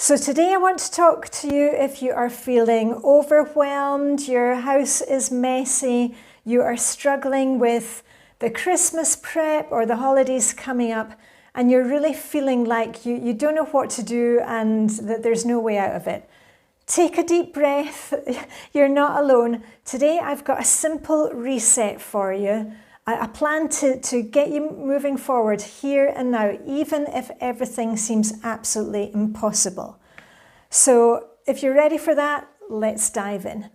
So today I want to talk to you if you are feeling overwhelmed, your house is messy, you are struggling with the Christmas prep or the holidays coming up, and you're really feeling like you don't know what to do and that there's no way out of it. Take a deep breath, you're not alone. Today I've got a simple reset for you. I plan to get you moving forward here and now, even if everything seems absolutely impossible. So if you're ready for that, let's dive in.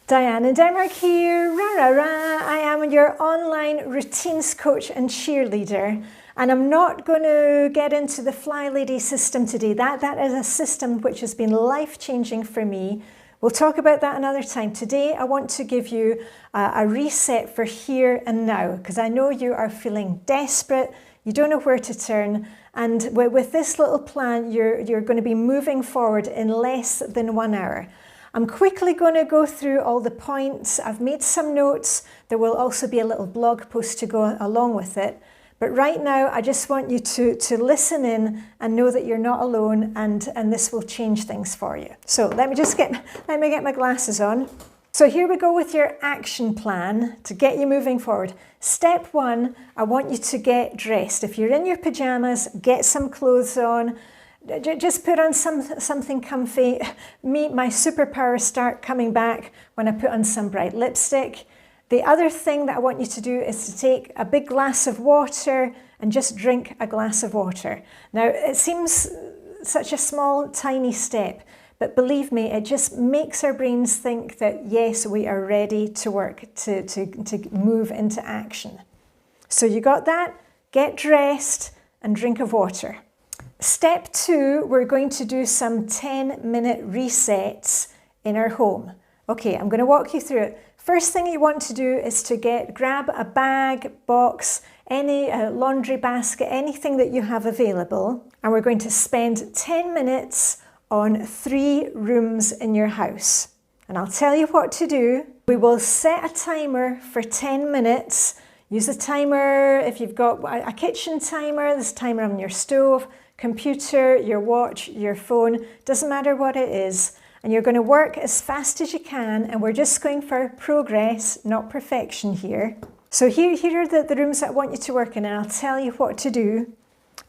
Diane in Denmark here, rah, rah, rah. I am your online routines coach and cheerleader. And I'm not going to get into the Fly Lady system today. That is a system which has been life-changing for me. We'll talk about that another time. Today, I want to give you a reset for here and now, because I know you are feeling desperate, you don't know where to turn, and with this little plan, you're going to be moving forward in less than 1 hour. I'm quickly going to go through all the points. I've made some notes. There will also be a little blog post to go along with it. But right now, I just want you to listen in and know that you're not alone, and this will change things for you. So let me get my glasses on. So here we go with your action plan to get you moving forward. Step 1, I want you to get dressed. If you're in your pajamas, get some clothes on. Just put on something comfy. My superpowers start coming back when I put on some bright lipstick. The other thing that I want you to do is to take a big glass of water and just drink a glass of water. Now, it seems such a small, tiny step, but believe me, it just makes our brains think that, yes, we are ready to work, to move into action. So you got that? Get dressed and drink of water. Step 2, we're going to do some 10-minute resets in our home. Okay, I'm going to walk you through it. First thing you want to do is to grab a bag, box, any laundry basket, anything that you have available. And we're going to spend 10 minutes on 3 rooms in your house. And I'll tell you what to do. We will set a timer for 10 minutes. Use a timer if you've got a kitchen timer, there's a timer on your stove, computer, your watch, your phone, doesn't matter what it is. And you're going to work as fast as you can, and we're just going for progress, not perfection here. So here are the rooms that I want you to work in, and I'll tell you what to do.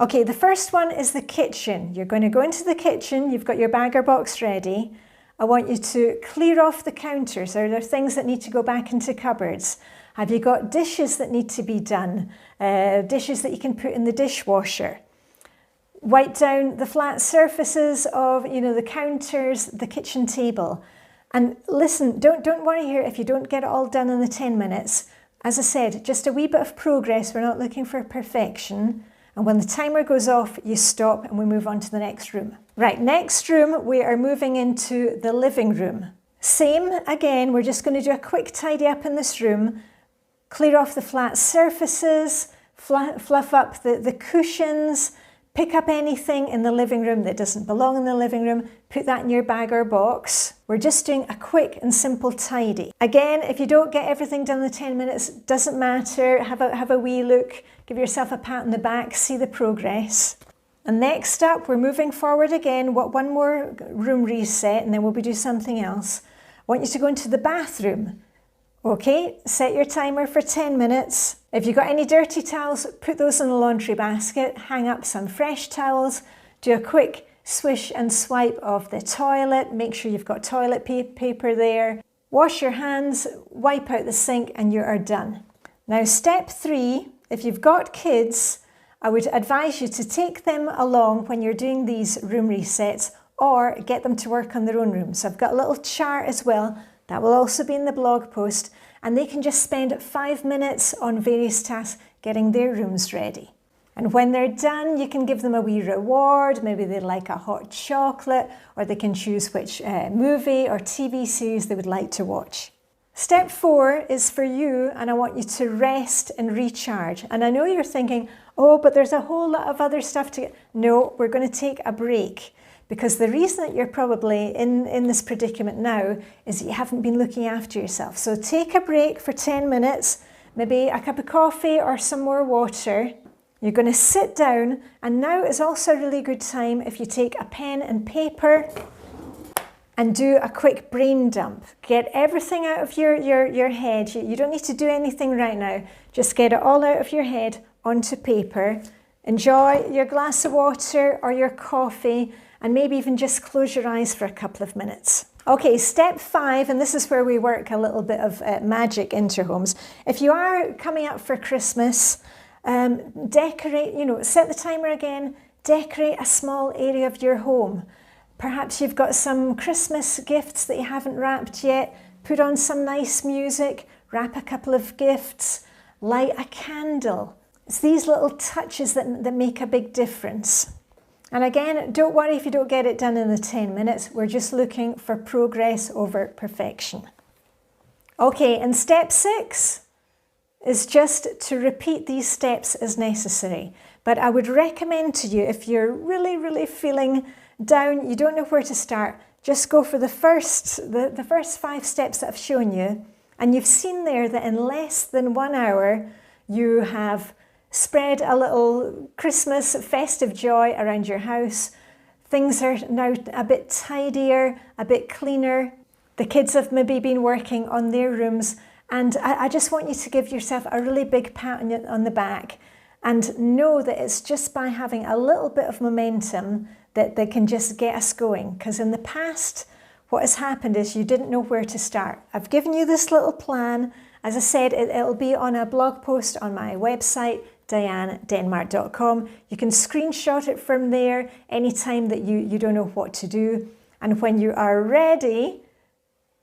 Okay, the first one is the kitchen. You're going to go into the kitchen, you've got your bag or box ready. I want you to clear off the counters. Are there things that need to go back into cupboards? Have you got dishes that need to be done? Dishes that you can put in the dishwasher? Wipe down the flat surfaces of, the counters, the kitchen table. And listen, don't worry here if you don't get it all done in the 10 minutes. As I said, just a wee bit of progress. We're not looking for perfection. And when the timer goes off, you stop and we move on to the next room. Right, next room, we are moving into the living room. Same again, we're just going to do a quick tidy up in this room. Clear off the flat surfaces, fluff up the cushions. Pick up anything in the living room that doesn't belong in the living room, put that in your bag or box. We're just doing a quick and simple tidy. Again, if you don't get everything done in the 10 minutes, doesn't matter. Have a wee look, give yourself a pat on the back, see the progress. And next up, we're moving forward again. One more room reset, and then we'll do something else. I want you to go into the bathroom. Okay, set your timer for 10 minutes. If you've got any dirty towels, put those in the laundry basket, hang up some fresh towels, do a quick swish and swipe of the toilet, make sure you've got toilet paper there. Wash your hands, wipe out the sink, and you are done. Now, step 3, if you've got kids, I would advise you to take them along when you're doing these room resets, or get them to work on their own room. So I've got a little chart as well. That will also be in the blog post, and they can just spend 5 minutes on various tasks getting their rooms ready. And when they're done, you can give them a wee reward. Maybe they'd like a hot chocolate, or they can choose which movie or TV series they would like to watch. Step 4 is for you, and I want you to rest and recharge. And I know you're thinking, oh, but there's a whole lot of other stuff to get. No, we're going to take a break. Because the reason that you're probably in this predicament now is that you haven't been looking after yourself. So take a break for 10 minutes, maybe a cup of coffee or some more water, You're going to sit down, and now is also a really good time if you take a pen and paper and do a quick brain dump. Get everything out of your head. You don't need to do anything right now. Just get it all out of your head onto paper. Enjoy your glass of water or your coffee, and maybe even just close your eyes for a couple of minutes. Okay, step 5, and this is where we work a little bit of magic into homes. If you are coming up for Christmas, decorate, set the timer again, decorate a small area of your home. Perhaps you've got some Christmas gifts that you haven't wrapped yet. Put on some nice music, wrap a couple of gifts, light a candle. It's these little touches that make a big difference. And again, don't worry if you don't get it done in the 10 minutes. We're just looking for progress over perfection. Okay, and step 6 is just to repeat these steps as necessary. But I would recommend to you, if you're really, really feeling down, you don't know where to start, just go for the first 5 steps that I've shown you, and you've seen there that in less than 1 hour you have spread a little Christmas festive joy around your house. Things are now a bit tidier, a bit cleaner. The kids have maybe been working on their rooms, and I just want you to give yourself a really big pat on the back and know that it's just by having a little bit of momentum that they can just get us going. Because in the past, what has happened is you didn't know where to start. I've given you this little plan. As I said, it'll be on a blog post on my website, dianedenmark.com. You can screenshot it from there anytime that you don't know what to do. And when you are ready,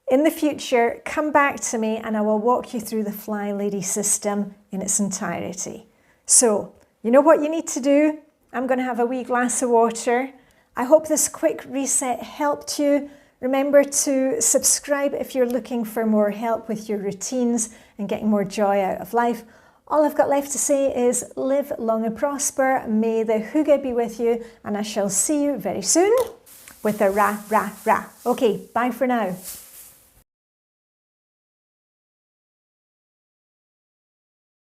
in the future, come back to me and I will walk you through the Fly Lady system in its entirety. So, you know what you need to do? I'm going to have a wee glass of water. I hope this quick reset helped you. Remember to subscribe if you're looking for more help with your routines and getting more joy out of life. All I've got left to say is live long and prosper. May the hygge be with you, and I shall see you very soon with a ra, ra, ra. Okay, bye for now.